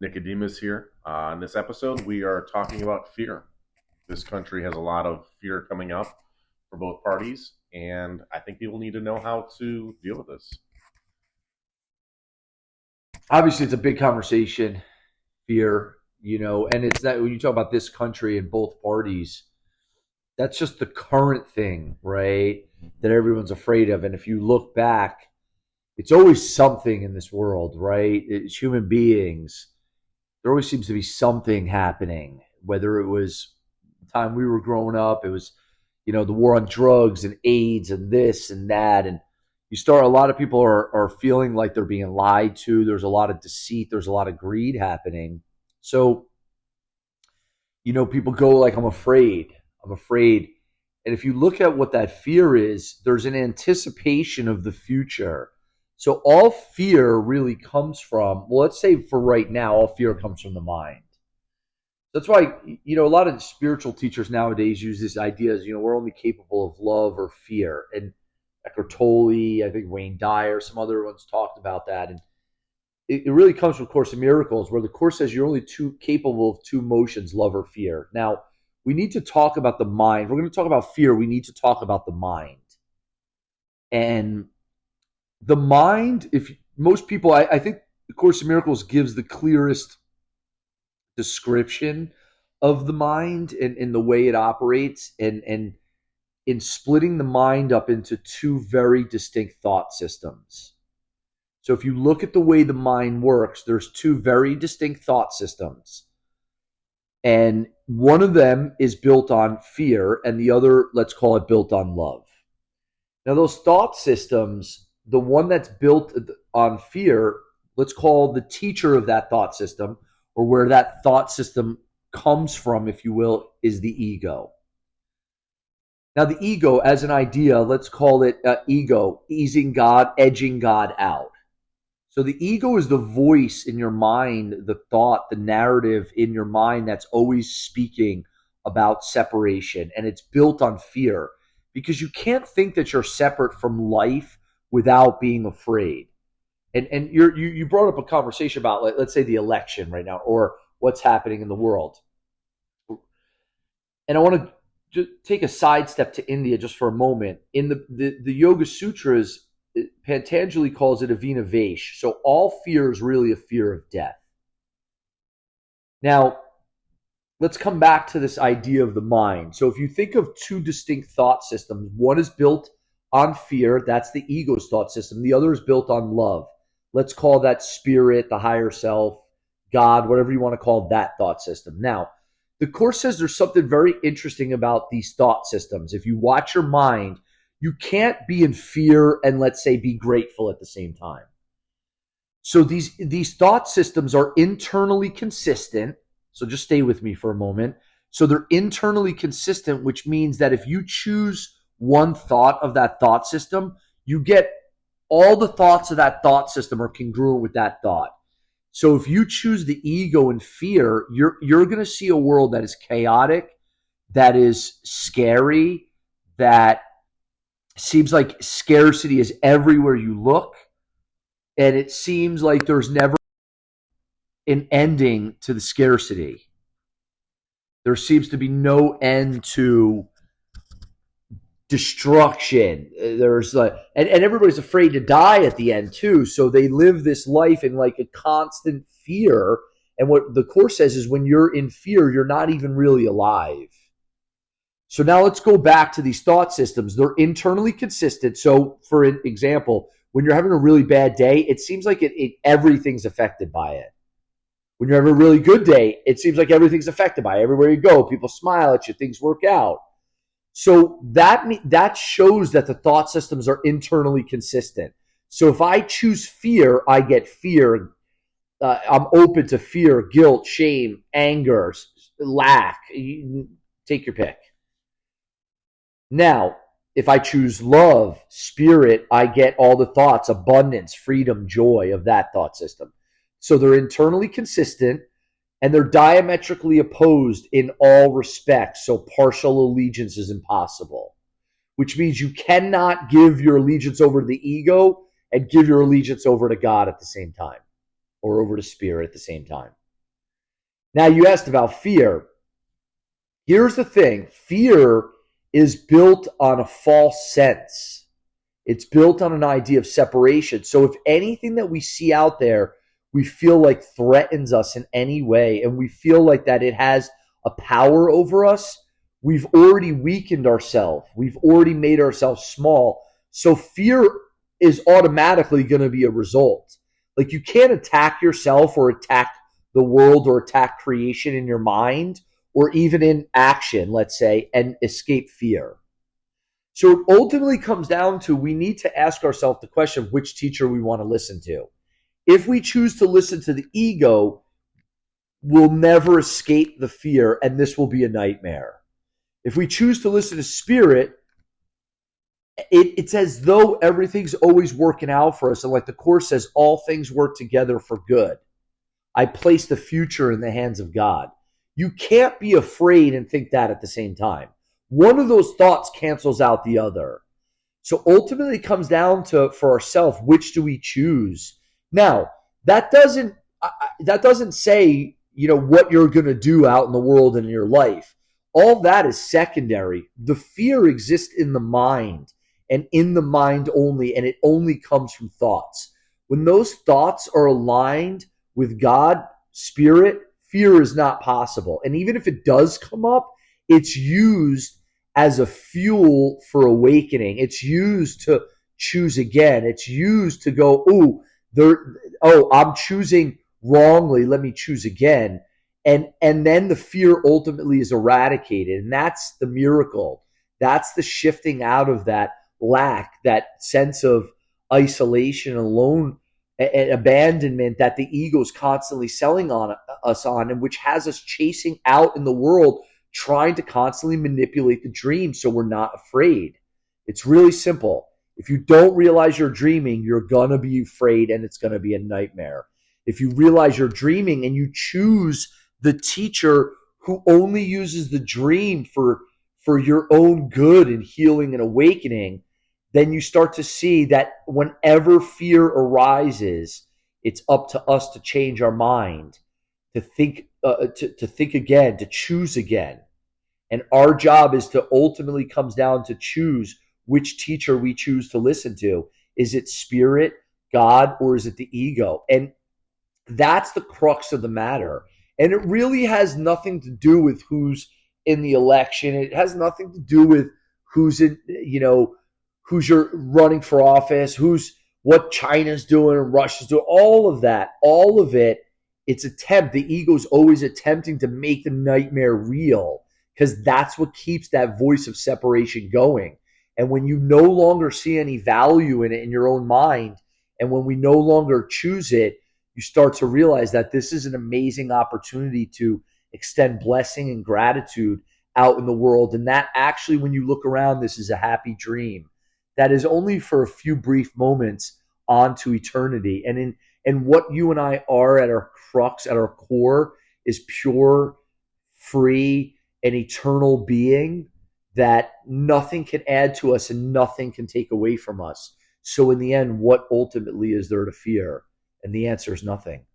Nicodemus here. In this episode, we are talking about fear. This country has a lot of fear coming up for both parties, and I think people need to know how to deal with this. Obviously it's a big conversation, fear, and it's that when you talk about this country and both parties, that's just the current thing, right? That everyone's afraid of. And if you look back, it's always something in this world, right? It's human beings. There always seems to be something happening, whether it was the time we were growing up, it was, the war on drugs and AIDS and this and that. And a lot of people are feeling like they're being lied to. There's a lot of deceit. There's a lot of greed happening. So, people go like, I'm afraid. I'm afraid. And if you look at what that fear is, there's an anticipation of the future. So all fear really comes from, well, let's say for right now, all fear comes from the mind. That's why, a lot of spiritual teachers nowadays use this idea as, we're only capable of love or fear. And Eckhart Tolle, I think Wayne Dyer, some other ones talked about that. And it really comes from Course in Miracles, where the Course says you're only capable of two emotions, love or fear. Now, we need to talk about the mind. If we're going to talk about fear, we need to talk about the mind. And the mind, if most people, I think the Course in Miracles gives the clearest description of the mind and the way it operates, and in splitting the mind up into two very distinct thought systems. So if you look at the way the mind works, there's two very distinct thought systems. And one of them is built on fear, and the other, let's call it, built on love. Now, those thought systems, the one that's built on fear, let's call the teacher of that thought system, or where that thought system comes from, if you will, is the ego. Now, the ego as an idea, let's call it ego, easing God, edging God out. So the ego is the voice in your mind, the thought, the narrative in your mind that's always speaking about separation. And it's built on fear, because you can't think that you're separate from life without being afraid. And you brought up a conversation about, let's say, the election right now, or what's happening in the world. And I want to just take a sidestep to India just for a moment. In the Yoga Sutras, Patanjali calls it avina vesh. So all fear is really a fear of death. Now, let's come back to this idea of the mind. So if you think of two distinct thought systems, one is built on fear, that's the ego's thought system. The other is built on love. Let's call that spirit, the higher self, God, whatever you want to call that thought system. Now, the Course says there's something very interesting about these thought systems. If you watch your mind, you can't be in fear and, let's say, be grateful at the same time. So these thought systems are internally consistent. So just stay with me for a moment. So they're internally consistent, which means that if you choose one thought of that thought system, you get all the thoughts of that thought system are congruent with that thought. So if you choose the ego and fear, you're going to see a world that is chaotic, that is scary, that seems like scarcity is everywhere you look, and it seems like there's never an ending to the scarcity. There seems to be no end to destruction. There's and everybody's afraid to die at the end too. So they live this life in like a constant fear. And what the Course says is when you're in fear, you're not even really alive. So now let's go back to these thought systems. They're internally consistent. So for example, when you're having a really bad day, it seems like everything's affected by it. When you're having a really good day, it seems like everything's affected by it. Everywhere you go, people smile at you, things work out. So that shows that the thought systems are internally consistent. So if I choose fear, I get fear. I'm open to fear, guilt, shame, anger, lack. Take your pick. Now, if I choose love, spirit, I get all the thoughts, abundance, freedom, joy of that thought system. So they're internally consistent, and they're diametrically opposed in all respects. So partial allegiance is impossible, which means you cannot give your allegiance over to the ego and give your allegiance over to God at the same time, or over to spirit at the same time. Now, you asked about fear. Here's the thing: fear is built on a false sense. It's built on an idea of separation. So if anything that we see out there, we feel like threatens us in any way, and we feel like that it has a power over us, we've already weakened ourselves. We've already made ourselves small. So fear is automatically going to be a result. Like, you can't attack yourself or attack the world or attack creation in your mind or even in action, let's say, and escape fear. So it ultimately comes down to, we need to ask ourselves the question of which teacher we want to listen to. If we choose to listen to the ego, we'll never escape the fear, and this will be a nightmare. If we choose to listen to spirit, it's as though everything's always working out for us. And like the Course says, all things work together for good. I place the future in the hands of God. You can't be afraid and think that at the same time. One of those thoughts cancels out the other. So ultimately it comes down to, for ourselves, which do we choose? Now, that doesn't say, what you're going to do out in the world and in your life. All that is secondary. The fear exists in the mind, and in the mind only, and it only comes from thoughts. When those thoughts are aligned with God, spirit, fear is not possible. And even if it does come up, it's used as a fuel for awakening. It's used to choose again. It's used to go, I'm choosing wrongly. Let me choose again. And then the fear ultimately is eradicated. And that's the miracle. That's the shifting out of that lack, that sense of isolation, alone, and abandonment that the ego is constantly selling on us on, and which has us chasing out in the world, trying to constantly manipulate the dream so we're not afraid. It's really simple. If you don't realize you're dreaming, you're going to be afraid, and it's going to be a nightmare. If you realize you're dreaming and you choose the teacher who only uses the dream for your own good and healing and awakening, then you start to see that whenever fear arises, it's up to us to change our mind, to think again, to choose again. And our job is to ultimately comes down to choose which teacher we choose to listen to. Is it spirit, God, or is it the ego? And that's the crux of the matter. And it really has nothing to do with who's in the election. It has nothing to do with who's in, who's you're running for office, what China's doing and Russia's doing, all of that, all of it. The ego's always attempting to make the nightmare real, because that's what keeps that voice of separation going. And when you no longer see any value in it in your own mind, and when we no longer choose it, you start to realize that this is an amazing opportunity to extend blessing and gratitude out in the world. And that actually, when you look around, this is a happy dream that is only for a few brief moments onto eternity. And what you and I are at our crux, at our core, is pure, free, and eternal being that nothing can add to us and nothing can take away from us. So in the end, what ultimately is there to fear? And the answer is nothing.